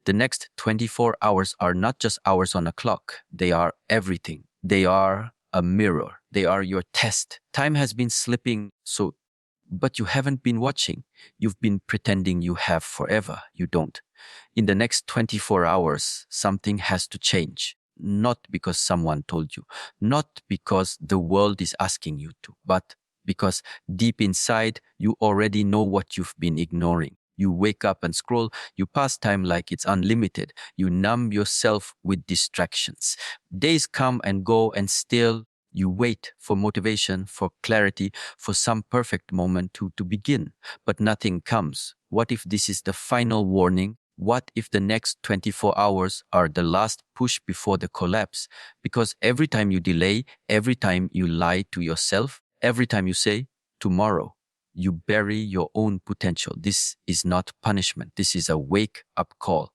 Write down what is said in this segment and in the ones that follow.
The next 24 hours are not just hours on a clock. They are everything. They are a mirror. They are your test. Time has been slipping, but you haven't been watching. You've been pretending you have forever. You don't. In the next 24 hours, something has to change. Not because someone told you, not because the world is asking you to, but because deep inside, you already know what you've been ignoring. You wake up and scroll, you pass time like it's unlimited. You numb yourself with distractions. Days come and go, and still you wait for motivation, for clarity, for some perfect moment to begin. But nothing comes. What if this is the final warning? What if the next 24 hours are the last push before the collapse? Because every time you delay, every time you lie to yourself, every time you say, tomorrow, you bury your own potential. This is not punishment. This is a wake-up call,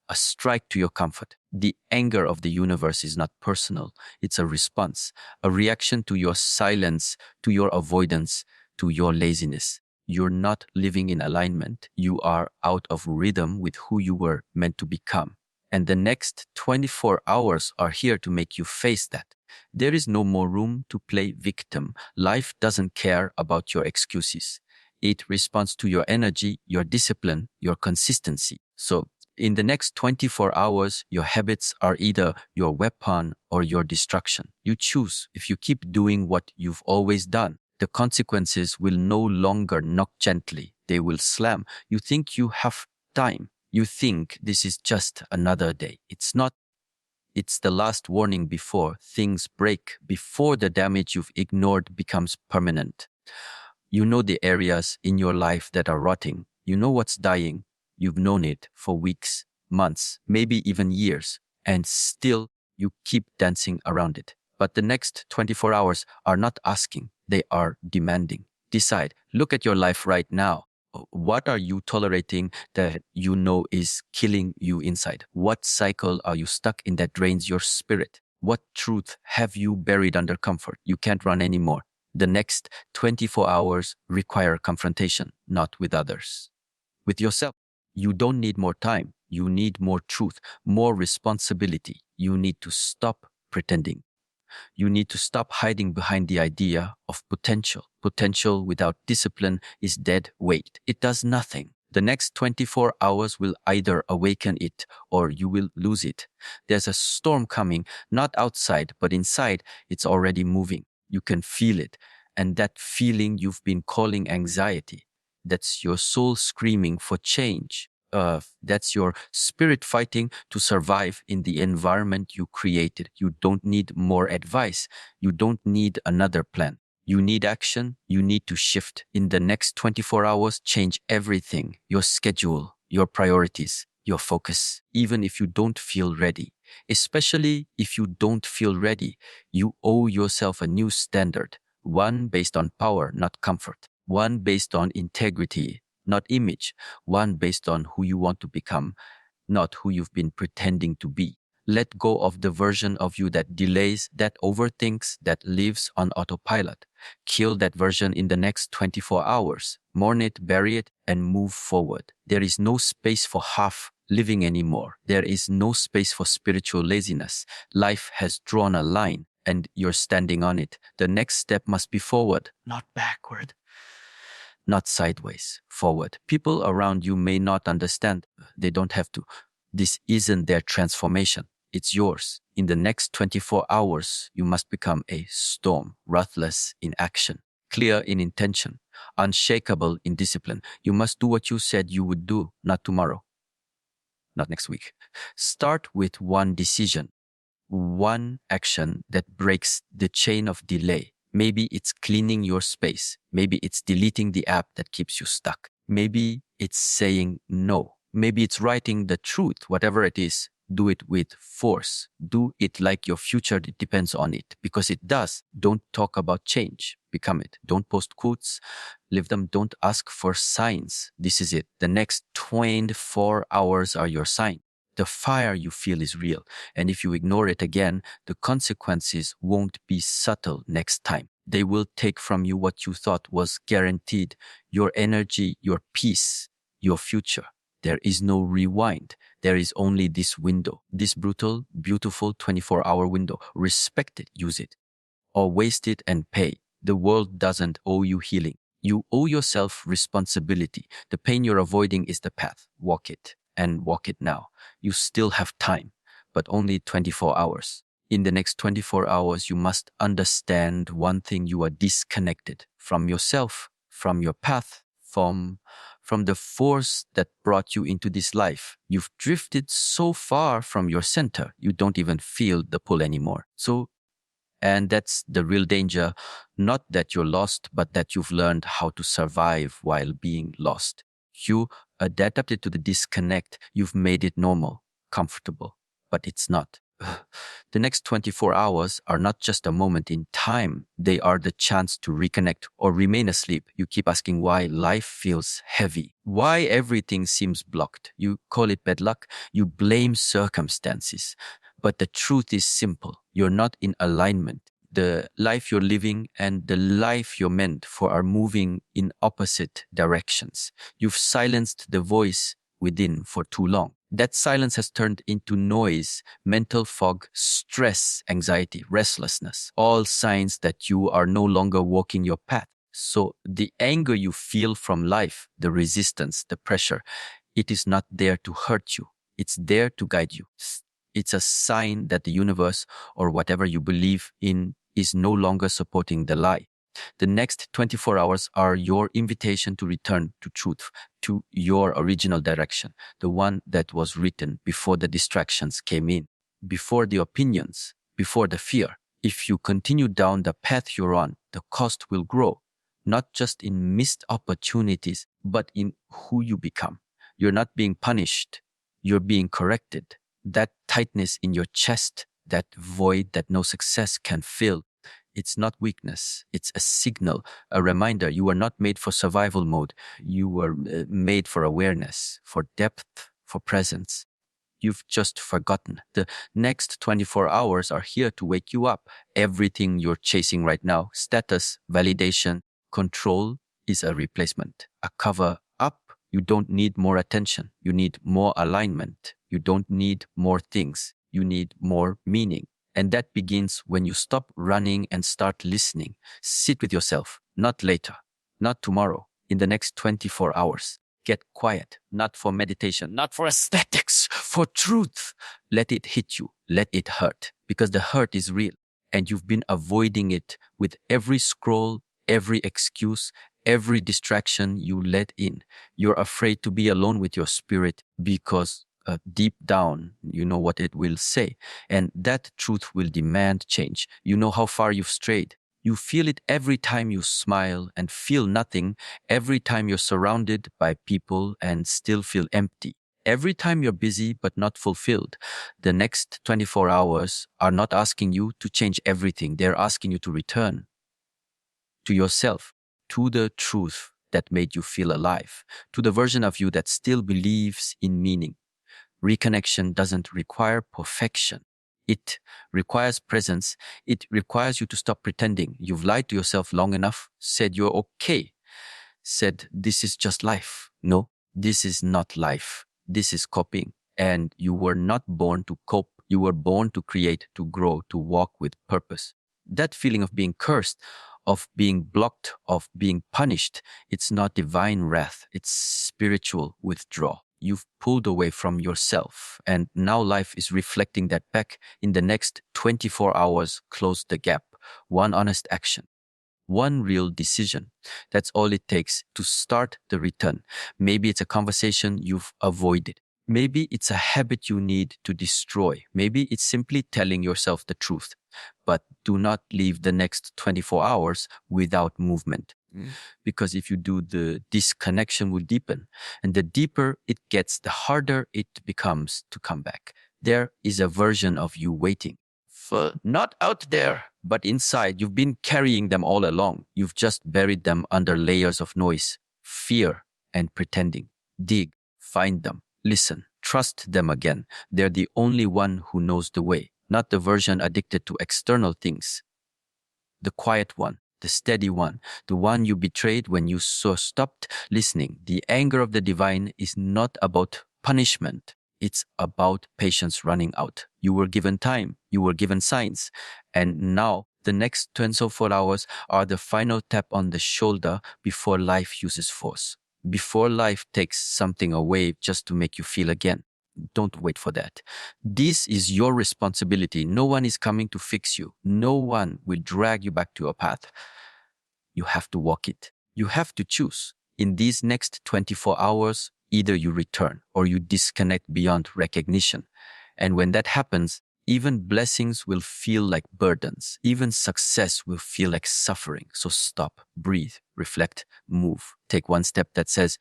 a strike to your comfort. The anger of the universe is not personal. It's a response, a reaction to your silence, to your avoidance, to your laziness. You're not living in alignment. You are out of rhythm with who you were meant to become. And the next 24 hours are here to make you face that. There is no more room to play victim. Life doesn't care about your excuses. It responds to your energy, your discipline, your consistency. So in the next 24 hours, your habits are either your weapon or your destruction. You choose. If you keep doing what you've always done, the consequences will no longer knock gently. They will slam. You think you have time. You think this is just another day. It's not. It's the last warning before things break, before the damage you've ignored becomes permanent. You know the areas in your life that are rotting. You know what's dying. You've known it for weeks, months, maybe even years, and still you keep dancing around it. But the next 24 hours are not asking, they are demanding. Decide, look at your life right now. What are you tolerating that you know is killing you inside? What cycle are you stuck in that drains your spirit? What truth have you buried under comfort? You can't run anymore. The next 24 hours require confrontation, not with others, with yourself. You don't need more time. You need more truth, more responsibility. You need to stop pretending. You need to stop hiding behind the idea of potential. Potential without discipline is dead weight. It does nothing. The next 24 hours will either awaken it or you will lose it. There's a storm coming, not outside, but inside. It's already moving. You can feel it. And that feeling you've been calling anxiety, that's your soul screaming for change. That's your spirit fighting to survive in the environment you created. You don't need more advice. You don't need another plan. You need action. You need to shift. In the next 24 hours, change everything. Your schedule, your priorities, your focus, even if you don't feel ready. Especially if you don't feel ready, you owe yourself a new standard. One based on power, not comfort. One based on integrity, not image. One based on who you want to become, not who you've been pretending to be. Let go of the version of you that delays, that overthinks, that lives on autopilot. Kill that version in the next 24 hours. Mourn it, bury it, and move forward. There is no space for half living anymore. There is no space for spiritual laziness. Life has drawn a line, and you're standing on it. The next step must be forward, not backward. Not sideways, forward. People around you may not understand. They don't have to. This isn't their transformation. It's yours. In the next 24 hours, you must become a storm, ruthless in action, clear in intention, unshakable in discipline. You must do what you said you would do, not tomorrow, not next week. Start with one decision, one action that breaks the chain of delay. Maybe it's cleaning your space. Maybe it's deleting the app that keeps you stuck. Maybe it's saying no. Maybe it's writing the truth, whatever it is. Do it with force. Do it like your future depends on it, because it does. Don't talk about change. Become it. Don't post quotes. Live them. Don't ask for signs. This is it. The next 24 hours are your sign. The fire you feel is real. And if you ignore it again, the consequences won't be subtle next time. They will take from you what you thought was guaranteed: your energy, your peace, your future. There is no rewind. There is only this window, this brutal, beautiful 24-hour window. Respect it, use it, or waste it and pay. The world doesn't owe you healing. You owe yourself responsibility. The pain you're avoiding is the path. Walk it, and walk it now. You still have time, but only 24 hours. In the next 24 hours, you must understand one thing: you are disconnected from yourself, from your path, from the force that brought you into this life. You've drifted so far from your center, you don't even feel the pull anymore. And that's the real danger. Not that you're lost, but that you've learned how to survive while being lost. You adapted to the disconnect. You've made it normal, comfortable, but it's not. The next 24 hours are not just a moment in time. They are the chance to reconnect or remain asleep. You keep asking why life feels heavy, why everything seems blocked. You call it bad luck. You blame circumstances. But the truth is simple. You're not in alignment. The life you're living and the life you're meant for are moving in opposite directions. You've silenced the voice within for too long. That silence has turned into noise, mental fog, stress, anxiety, restlessness, all signs that you are no longer walking your path. So the anger you feel from life, the resistance, the pressure, it is not there to hurt you. It's there to guide you. It's a sign that the universe or whatever you believe in is no longer supporting the lie. The next 24 hours are your invitation to return to truth, to your original direction, the one that was written before the distractions came in, before the opinions, before the fear. If you continue down the path you're on, the cost will grow, not just in missed opportunities, but in who you become. You're not being punished, you're being corrected. That tightness in your chest, that void that no success can fill, it's not weakness. It's a signal, a reminder. You are not made for survival mode. You were made for awareness, for depth, for presence. You've just forgotten. The next 24 hours are here to wake you up. Everything you're chasing right now, status, validation, control, is a replacement, a cover up. You don't need more attention. You need more alignment. You don't need more things. You need more meaning. And that begins when you stop running and start listening. Sit with yourself, not later, not tomorrow, in the next 24 hours. Get quiet, not for meditation, not for aesthetics, for truth. Let it hit you, let it hurt, because the hurt is real. And you've been avoiding it with every scroll, every excuse, every distraction you let in. You're afraid to be alone with your spirit because deep down, you know what it will say. And that truth will demand change. You know how far you've strayed. You feel it every time you smile and feel nothing, every time you're surrounded by people and still feel empty. Every time you're busy but not fulfilled. The next 24 hours are not asking you to change everything. They're asking you to return to yourself, to the truth that made you feel alive, to the version of you that still believes in meaning. Reconnection doesn't require perfection. It requires presence. It requires you to stop pretending. You've lied to yourself long enough, said you're okay, said this is just life. No, this is not life. This is coping. And you were not born to cope. You were born to create, to grow, to walk with purpose. That feeling of being cursed, of being blocked, of being punished, it's not divine wrath. It's spiritual withdrawal. You've pulled away from yourself, and now life is reflecting that back. In the next 24 hours, close the gap. One honest action, one real decision. That's all it takes to start the return. Maybe it's a conversation you've avoided. Maybe it's a habit you need to destroy. Maybe it's simply telling yourself the truth. But do not leave the next 24 hours without movement. Because if you do, the disconnection will deepen. And the deeper it gets, the harder it becomes to come back. There is a version of you waiting. Not out there, but inside. You've been carrying them all along. You've just buried them under layers of noise, fear, and pretending. Dig, find them, listen, trust them again. They're the only one who knows the way, not the version addicted to external things. The quiet one, the steady one, the one you betrayed when you so stopped listening. The anger of the divine is not about punishment. It's about patience running out. You were given time, you were given signs, and now the next 24 hours are the final tap on the shoulder before life uses force, before life takes something away just to make you feel again. Don't wait for that. This is your responsibility. No one is coming to fix you. No one will drag you back to your path. You have to walk it. You have to choose. In these next 24 hours, either you return or you disconnect beyond recognition. And when that happens, even blessings will feel like burdens. Even success will feel like suffering. So stop, breathe, reflect, move. Take one step that says,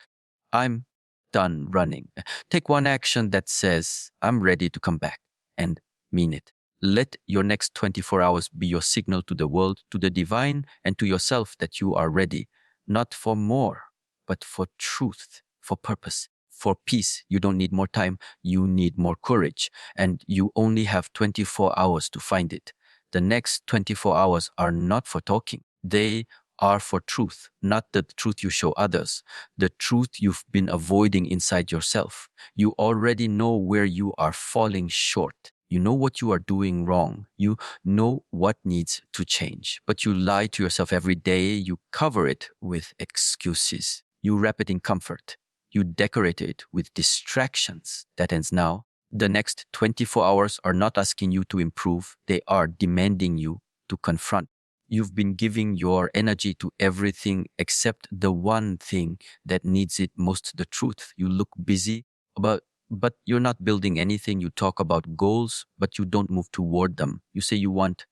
I'm done running. Take one action that says, I'm ready to come back, and mean it. Let your next 24 hours be your signal to the world, to the divine, and to yourself that you are ready, not for more, but for truth, for purpose, for peace. You don't need more time, you need more courage, and you only have 24 hours to find it. The next 24 hours are not for talking. They are for truth, not the truth you show others, the truth you've been avoiding inside yourself. You already know where you are falling short. You know what you are doing wrong. You know what needs to change. But you lie to yourself every day. You cover it with excuses. You wrap it in comfort. You decorate it with distractions. That ends now. The next 24 hours are not asking you to improve. They are demanding you to confront. You've been giving your energy to everything except the one thing that needs it most, the truth. You look busy, but you're not building anything. You talk about goals, but you don't move toward them. You say you want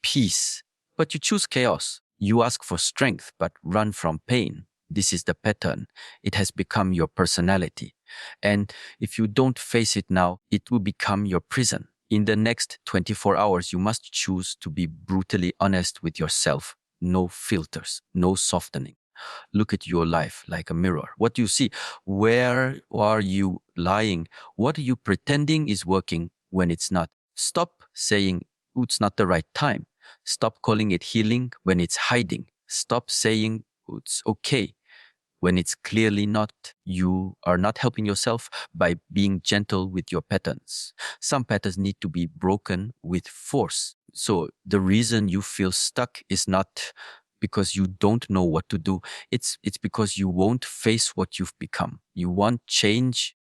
peace, but you choose chaos. You ask for strength, but run from pain. This is the pattern. It has become your personality. And if you don't face it now, it will become your prison. In the next 24 hours, you must choose to be brutally honest with yourself. No filters, no softening. Look at your life like a mirror. What do you see? Where are you lying? What are you pretending is working when it's not? Stop saying, "Ooh, it's not the right time." Stop calling it healing when it's hiding. Stop saying, "Ooh, it's okay," when it's clearly not. You are not helping yourself by being gentle with your patterns. Some patterns need to be broken with force. So the reason you feel stuck is not because you don't know what to do. It's because you won't face what you've become. You want change,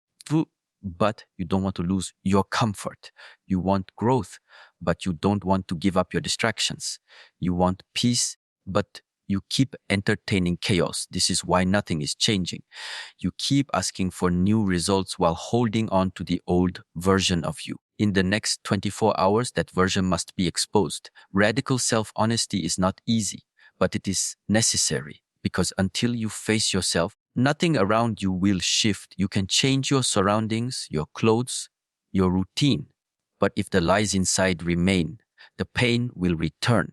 but you don't want to lose your comfort. You want growth, but you don't want to give up your distractions. You want peace, but you keep entertaining chaos. This is why nothing is changing. You keep asking for new results while holding on to the old version of you. In the next 24 hours, that version must be exposed. Radical self-honesty is not easy, but it is necessary, because until you face yourself, nothing around you will shift. You can change your surroundings, your clothes, your routine, but if the lies inside remain, the pain will return.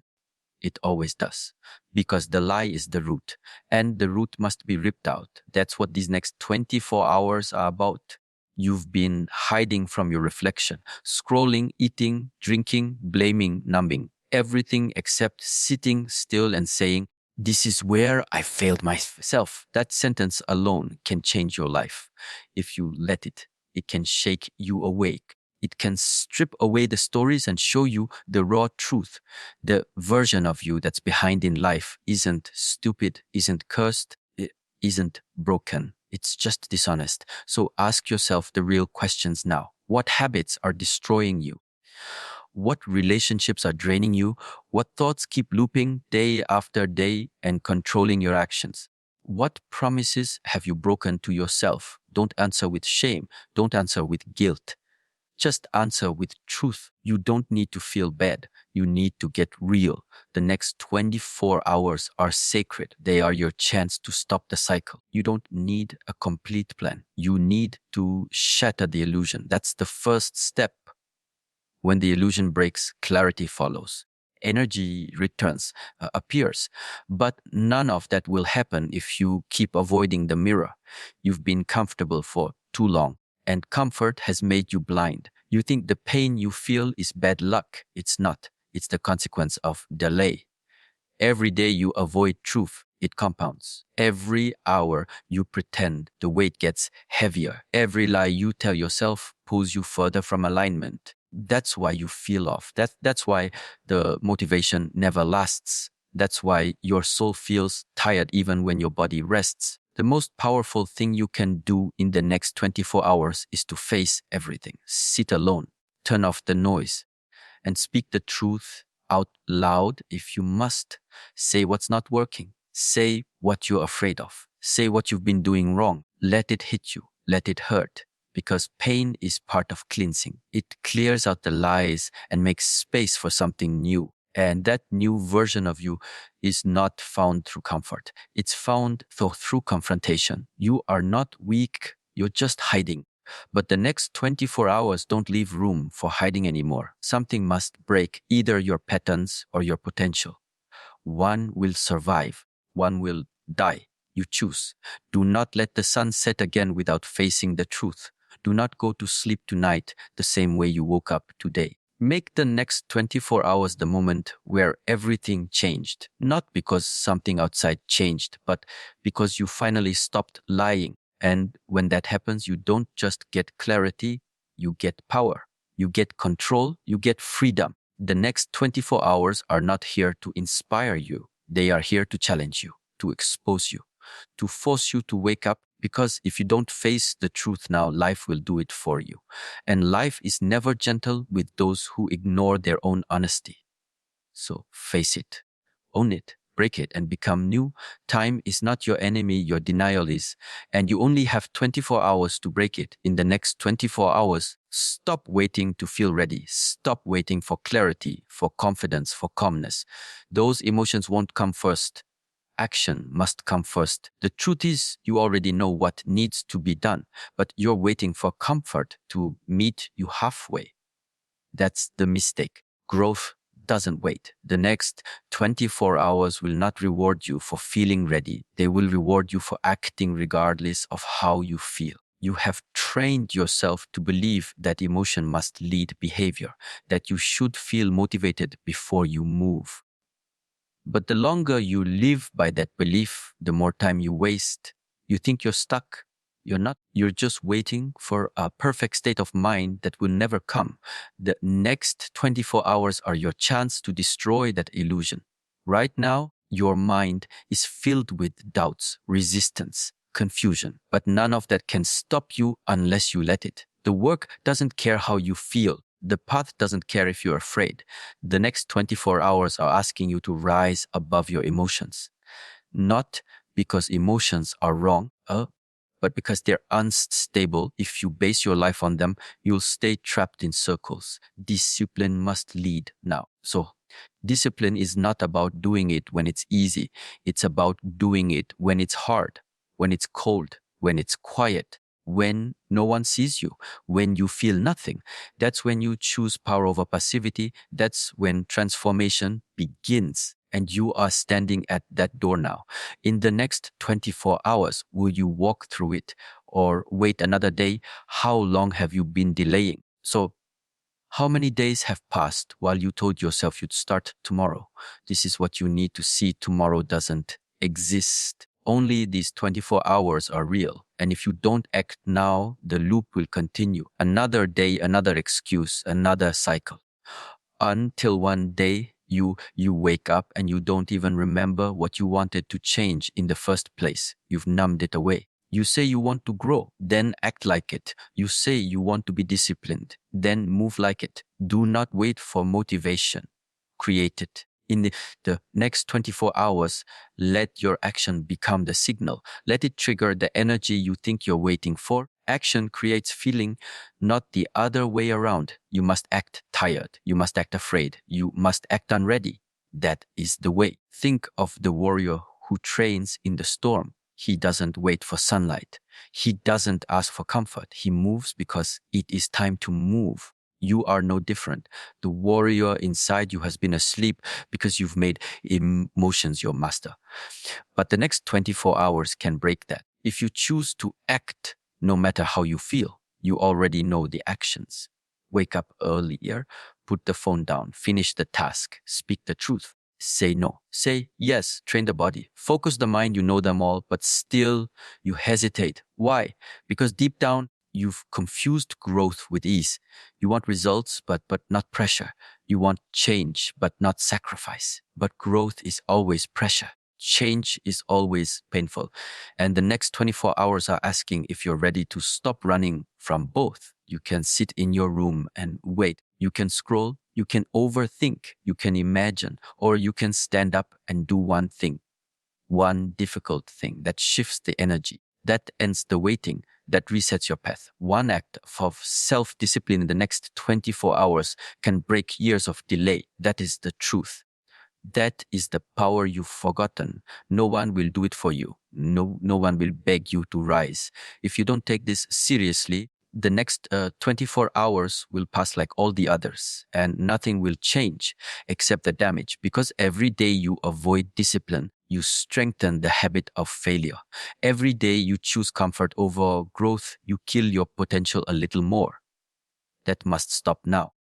It always does, because the lie is the root, and the root must be ripped out. That's what these next 24 hours are about. You've been hiding from your reflection, scrolling, eating, drinking, blaming, numbing, everything except sitting still and saying, "This is where I failed myself." That sentence alone can change your life. If you let it, it can shake you awake. It can strip away the stories and show you the raw truth. The version of you that's behind in life isn't stupid, isn't cursed, isn't broken. It's just dishonest. So ask yourself the real questions now. What habits are destroying you? What relationships are draining you? What thoughts keep looping day after day and controlling your actions? What promises have you broken to yourself? Don't answer with shame. Don't answer with guilt. Just answer with truth. You don't need to feel bad. You need to get real. The next 24 hours are sacred. They are your chance to stop the cycle. You don't need a complete plan. You need to shatter the illusion. That's the first step. When the illusion breaks, clarity follows. Energy returns, appears. But none of that will happen if you keep avoiding the mirror. You've been comfortable for too long, and comfort has made you blind. You think the pain you feel is bad luck. It's not. It's the consequence of delay. Every day you avoid truth, it compounds. Every hour you pretend, the weight gets heavier. Every lie you tell yourself pulls you further from alignment. That's why you feel off. That's why the motivation never lasts. That's why your soul feels tired even when your body rests. The most powerful thing you can do in the next 24 hours is to face everything. Sit alone, turn off the noise, and speak the truth out loud if you must. Say what's not working. Say what you're afraid of. Say what you've been doing wrong. Let it hit you. Let it hurt. Because pain is part of cleansing. It clears out the lies and makes space for something new. And that new version of you is not found through comfort. It's found through confrontation. You are not weak. You're just hiding. But the next 24 hours don't leave room for hiding anymore. Something must break, either your patterns or your potential. One will survive, one will die. You choose. Do not let the sun set again without facing the truth. Do not go to sleep tonight the same way you woke up today. Make the next 24 hours the moment where everything changed. Not because something outside changed, but because you finally stopped lying. And when that happens, you don't just get clarity, you get power, you get control, you get freedom. The next 24 hours are not here to inspire you. They are here to challenge you, to expose you, to force you to wake up. Because if you don't face the truth now, life will do it for you. And life is never gentle with those who ignore their own honesty. So face it, own it, break it, and become new. Time is not your enemy, your denial is. And you only have 24 hours to break it. In the next 24 hours, stop waiting to feel ready. Stop waiting for clarity, for confidence, for calmness. Those emotions won't come first. Action must come first. The truth is, you already know what needs to be done, but you're waiting for comfort to meet you halfway. That's the mistake. Growth doesn't wait. The next 24 hours will not reward you for feeling ready. They will reward you for acting regardless of how you feel. You have trained yourself to believe that emotion must lead behavior, that you should feel motivated before you move. But the longer you live by that belief, the more time you waste. You think you're stuck. You're not. You're just waiting for a perfect state of mind that will never come. The next 24 hours are your chance to destroy that illusion. Right now, your mind is filled with doubts, resistance, confusion, but none of that can stop you unless you let it. The work doesn't care how you feel. The path doesn't care if you're afraid. The next 24 hours are asking you to rise above your emotions. Not because emotions are wrong, but because they're unstable. If you base your life on them, you'll stay trapped in circles. Discipline must lead now. So, discipline is not about doing it when it's easy. It's about doing it when it's hard, when it's cold, when it's quiet, when no one sees you, when you feel nothing. That's when you choose power over passivity. That's when transformation begins. And you are standing at that door now. In the next 24 hours, will you walk through it or wait another day? How long have you been delaying? So, how many days have passed while you told yourself you'd start tomorrow? This is what you need to see. Tomorrow doesn't exist. Only these 24 hours are real. And if you don't act now, the loop will continue. Another day, another excuse, another cycle. Until one day you wake up and you don't even remember what you wanted to change in the first place. You've numbed it away. You say you want to grow, then act like it. You say you want to be disciplined, then move like it. Do not wait for motivation. Create it. In the next 24 hours, let your action become the signal. Let it trigger the energy you think you're waiting for. Action creates feeling, not the other way around. You must act tired. You must act afraid. You must act unready. That is the way. Think of the warrior who trains in the storm. He doesn't wait for sunlight. He doesn't ask for comfort. He moves because it is time to move. You are no different. The warrior inside you has been asleep because you've made emotions your master. But the next 24 hours can break that. If you choose to act no matter how you feel, you already know the actions. Wake up earlier, put the phone down, finish the task, speak the truth, say no. Say yes, train the body. Focus the mind, you know them all, but still you hesitate. Why? Because deep down, you've confused growth with ease. You want results, but not pressure. You want change, but not sacrifice. But growth is always pressure. Change is always painful. And the next 24 hours are asking if you're ready to stop running from both. You can sit in your room and wait. You can scroll. You can overthink. You can imagine. Or you can stand up and do one thing, one difficult thing that shifts the energy, that ends the waiting, that resets your path. One act of self discipline in the next 24 hours can break years of delay. That is the truth. That is the power you've forgotten. No one will do it for you. No one will beg you to rise. If you don't take this seriously, the next 24 hours will pass like all the others, and nothing will change except the damage. Because every day you avoid discipline, you strengthen the habit of failure. Every day you choose comfort over growth, you kill your potential a little more. That must stop now.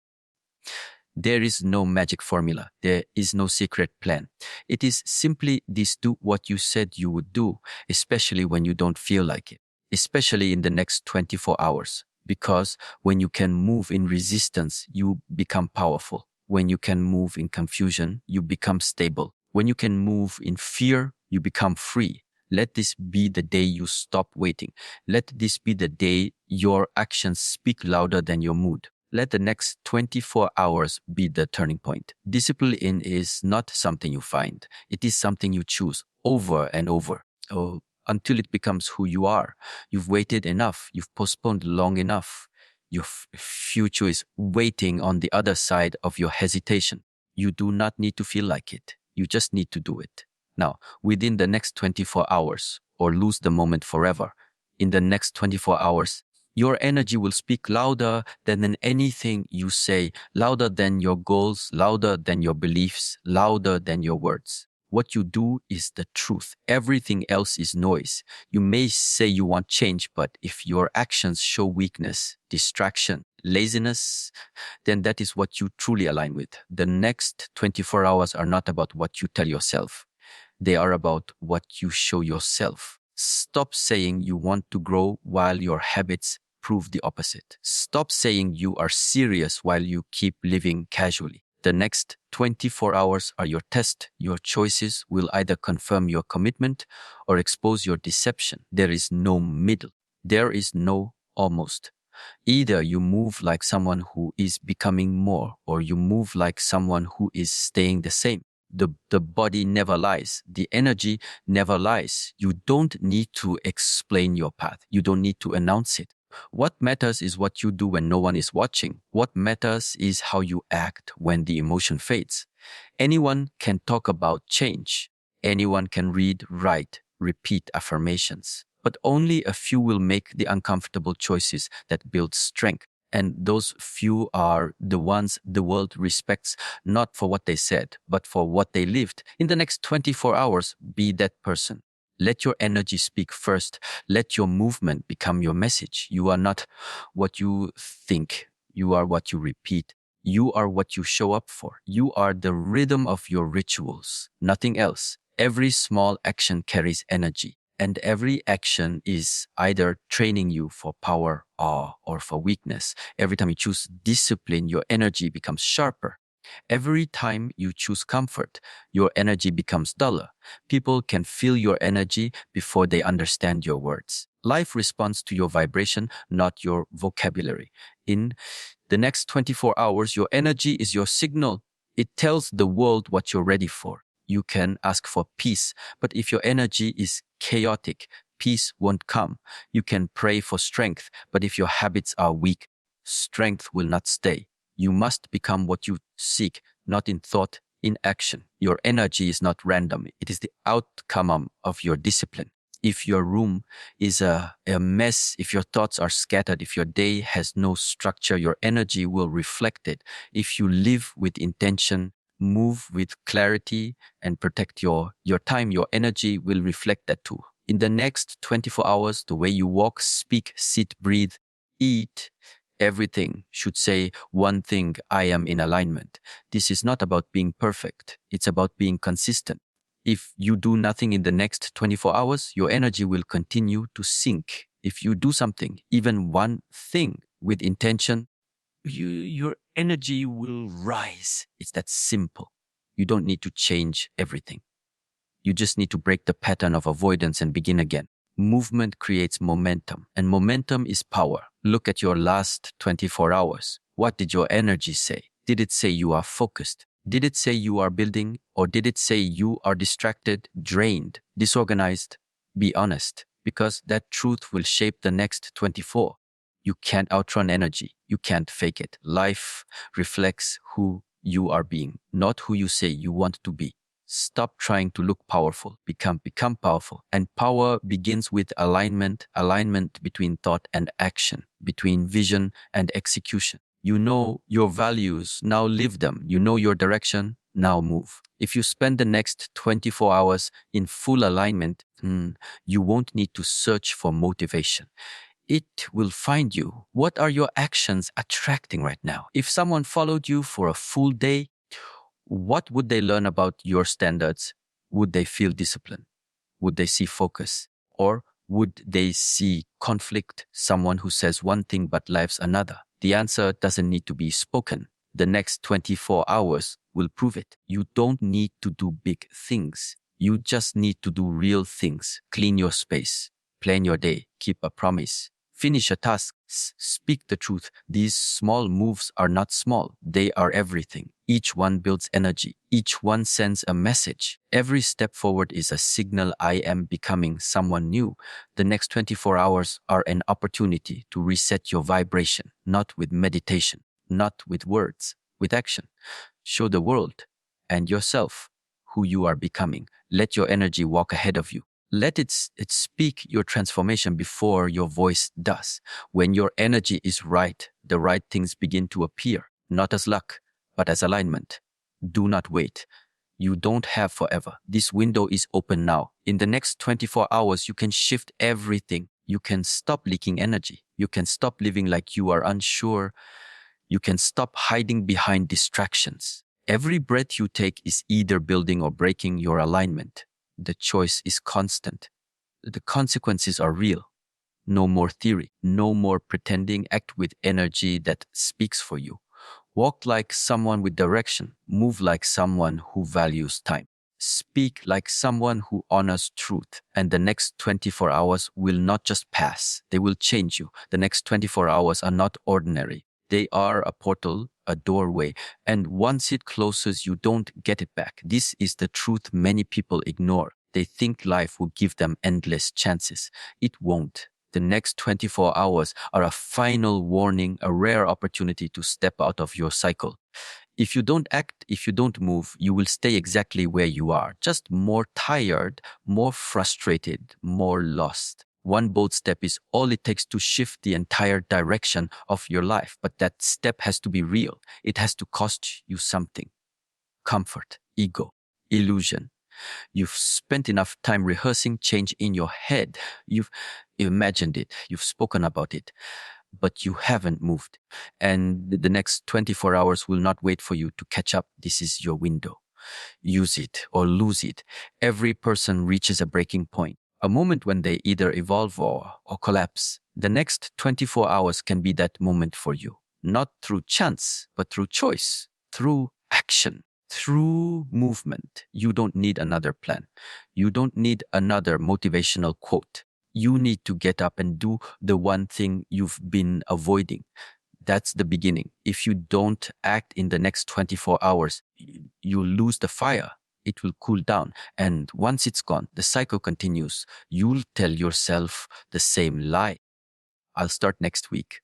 There is no magic formula. There is no secret plan. It is simply this: do what you said you would do, especially when you don't feel like it, especially in the next 24 hours. Because when you can move in resistance, you become powerful. When you can move in confusion, you become stable. When you can move in fear, you become free. Let this be the day you stop waiting. Let this be the day your actions speak louder than your mood. Let the next 24 hours be the turning point. Discipline is not something you find. It is something you choose over and over, until it becomes who you are. You've waited enough. You've postponed long enough. Your future is waiting on the other side of your hesitation. You do not need to feel like it. You just need to do it. Now, within the next 24 hours, or lose the moment forever, in the next 24 hours, your energy will speak louder than anything you say, louder than your goals, louder than your beliefs, louder than your words. What you do is the truth. Everything else is noise. You may say you want change, but if your actions show weakness, distraction, laziness, then that is what you truly align with. The next 24 hours are not about what you tell yourself. They are about what you show yourself. Stop saying you want to grow while your habits prove the opposite. Stop saying you are serious while you keep living casually. The next 24 hours are your test. Your choices will either confirm your commitment or expose your deception. There is no middle. There is no almost. Either you move like someone who is becoming more, or you move like someone who is staying the same. The body never lies. The energy never lies. You don't need to explain your path. You don't need to announce it. What matters is what you do when no one is watching. What matters is how you act when the emotion fades. Anyone can talk about change. Anyone can read, write, repeat affirmations. But only a few will make the uncomfortable choices that build strength. And those few are the ones the world respects, not for what they said, but for what they lived. In the next 24 hours, be that person. Let your energy speak first. Let your movement become your message. You are not what you think. You are what you repeat. You are what you show up for. You are the rhythm of your rituals, nothing else. Every small action carries energy. And every action is either training you for power or for weakness. Every time you choose discipline, your energy becomes sharper. Every time you choose comfort, your energy becomes duller. People can feel your energy before they understand your words. Life responds to your vibration, not your vocabulary. In the next 24 hours, your energy is your signal. It tells the world what you're ready for. You can ask for peace, but if your energy is chaotic, peace won't come. You can pray for strength, but if your habits are weak, strength will not stay. You must become what you seek, not in thought, in action. Your energy is not random. It is the outcome of your discipline. If your room is a mess, if your thoughts are scattered, if your day has no structure, your energy will reflect it. If you live with intention, move with clarity, and protect your time, your energy will reflect that too. In the next 24 hours, the way you walk, speak, sit, breathe, eat, Everything should say one thing: I am in alignment. This is not about being perfect, it's about being consistent. If you do nothing in the next 24 hours, your energy will continue to sink. If you do something, even one thing with intention, your energy will rise. It's that simple. You don't need to change everything. You just need to break the pattern of avoidance and begin again. Movement creates momentum, and momentum is power. Look at your last 24 hours. What did your energy say? Did it say you are focused? Did it say you are building? Or did it say you are distracted, drained, disorganized? Be honest, because that truth will shape the next 24. You can't outrun energy. You can't fake it. Life reflects who you are being, not who you say you want to be. Stop trying to look powerful. Become powerful. And power begins with alignment between thought and action, between vision and execution. You know your values, now live them. You know your direction, now move. If you spend the next 24 hours in full alignment, you won't need to search for motivation. It will find you. What are your actions attracting right now? If someone followed you for a full day, what would they learn about your standards? Would they feel discipline? Would they see focus? Or would they see conflict, someone who says one thing but lives another? The answer doesn't need to be spoken. The next 24 hours will prove it. You don't need to do big things. You just need to do real things. Clean your space, plan your day, keep a promise, finish a task, speak the truth. These small moves are not small. They are everything. Each one builds energy. Each one sends a message. Every step forward is a signal I am becoming someone new. The next 24 hours are an opportunity to reset your vibration, not with meditation, not with words, with action. Show the world and yourself who you are becoming. Let your energy walk ahead of you. Let it speak your transformation before your voice does. When your energy is right, the right things begin to appear, not as luck, but as alignment. Do not wait. You don't have forever. This window is open now. In the next 24 hours, you can shift everything. You can stop leaking energy. You can stop living like you are unsure. You can stop hiding behind distractions. Every breath you take is either building or breaking your alignment. The choice is constant. The consequences are real. No more theory. No more pretending. Act with energy that speaks for you. Walk like someone with direction. Move like someone who values time. Speak like someone who honors truth. And the next 24 hours will not just pass. They will change you. The next 24 hours are not ordinary. They are a portal, a doorway. And once it closes, you don't get it back. This is the truth many people ignore. They think life will give them endless chances. It won't. The next 24 hours are a final warning, a rare opportunity to step out of your cycle. If you don't act, if you don't move, you will stay exactly where you are, just more tired, more frustrated, more lost. One bold step is all it takes to shift the entire direction of your life, but that step has to be real. It has to cost you something. Comfort, ego, illusion. You've spent enough time rehearsing change in your head. You've imagined it. You've spoken about it, but you haven't moved. And the next 24 hours will not wait for you to catch up. This is your window. Use it or lose it. Every person reaches a breaking point, a moment when they either evolve or collapse. The next 24 hours can be that moment for you, not through chance, but through choice, through action, through movement. You don't need another plan. You don't need another motivational quote. You need to get up and do the one thing you've been avoiding. That's the beginning. If you don't act in the next 24 hours, you lose the fire. It will cool down. And once it's gone, the cycle continues. You'll tell yourself the same lie. I'll start next week.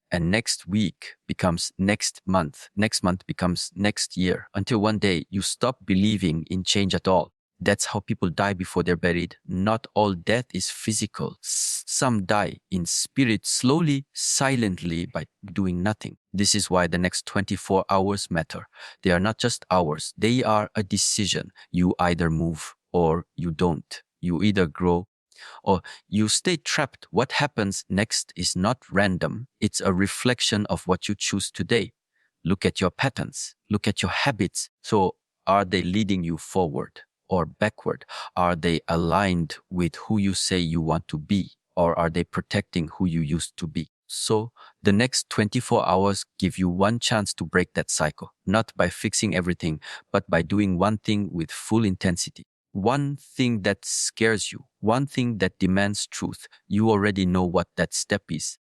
And next week becomes next month. Next month becomes next year, until one day you stop believing in change at all. That's how people die before they're buried. Not all death is physical. Some die in spirit, slowly, silently, by doing nothing. This is why the next 24 hours matter. They are not just hours. They are a decision. You either move or you don't. You either grow or you stay trapped. What happens next is not random. It's a reflection of what you choose today. Look at your patterns. Look at your habits. So are they leading you forward or backward? Are they aligned with who you say you want to be? Or are they protecting who you used to be? So the next 24 hours give you one chance to break that cycle, not by fixing everything, but by doing one thing with full intensity. One thing that scares you, one thing that demands truth. You already know what that step is.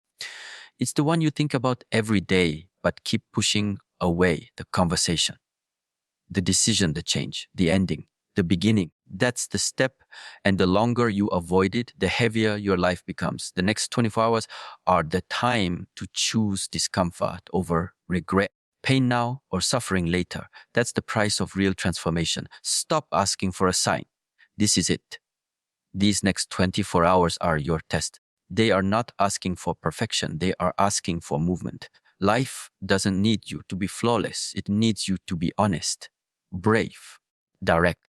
It's the one you think about every day, but keep pushing away: the conversation, the decision, the change, the ending, the beginning. That's the step. And the longer you avoid it, the heavier your life becomes. The next 24 hours are the time to choose discomfort over regret. Pain now or suffering later. That's the price of real transformation. Stop asking for a sign. This is it. These next 24 hours are your test. They are not asking for perfection. They are asking for movement. Life doesn't need you to be flawless. It needs you to be honest, brave, direct.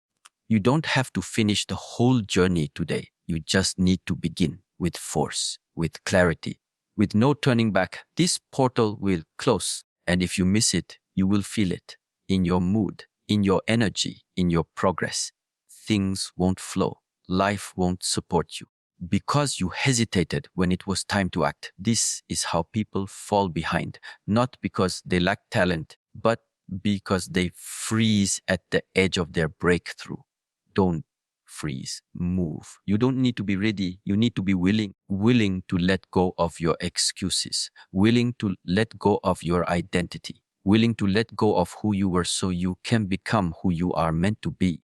You don't have to finish the whole journey today. You just need to begin with force, with clarity, with no turning back. This portal will close. And if you miss it, you will feel it in your mood, in your energy, in your progress. Things won't flow. Life won't support you because you hesitated when it was time to act. This is how people fall behind, not because they lack talent, but because they freeze at the edge of their breakthrough. Don't freeze, move. You don't need to be ready. You need to be willing to let go of your excuses, willing to let go of your identity, willing to let go of who you were so you can become who you are meant to be.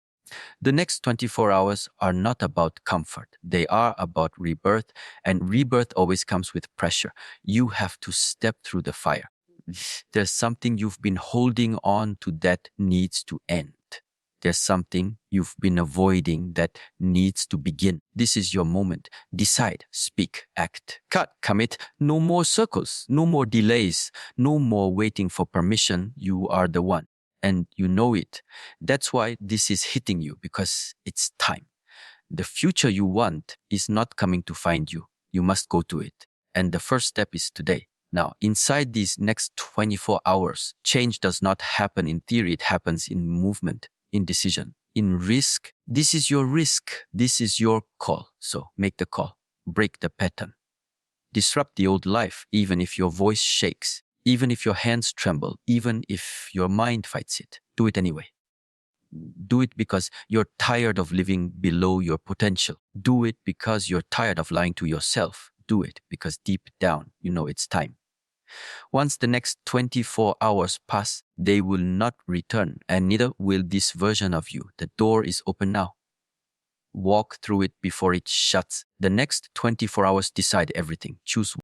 The next 24 hours are not about comfort. They are about rebirth, and rebirth always comes with pressure. You have to step through the fire. There's something you've been holding on to that needs to end. There's something you've been avoiding that needs to begin. This is your moment. Decide, speak, act, cut, commit. No more circles, no more delays, no more waiting for permission. You are the one. And you know it. That's why this is hitting you, because it's time. The future you want is not coming to find you. You must go to it. And the first step is today. Now, inside these next 24 hours, change does not happen in theory. It happens in movement, in decision, in risk. This is your risk. This is your call. So make the call. Break the pattern. Disrupt the old life, even if your voice shakes, even if your hands tremble, even if your mind fights it. Do it anyway. Do it because you're tired of living below your potential. Do it because you're tired of lying to yourself. Do it because deep down, you know it's time. Once the next 24 hours pass, they will not return, and neither will this version of you. The door is open now. Walk through it before it shuts. The next 24 hours decide everything. Choose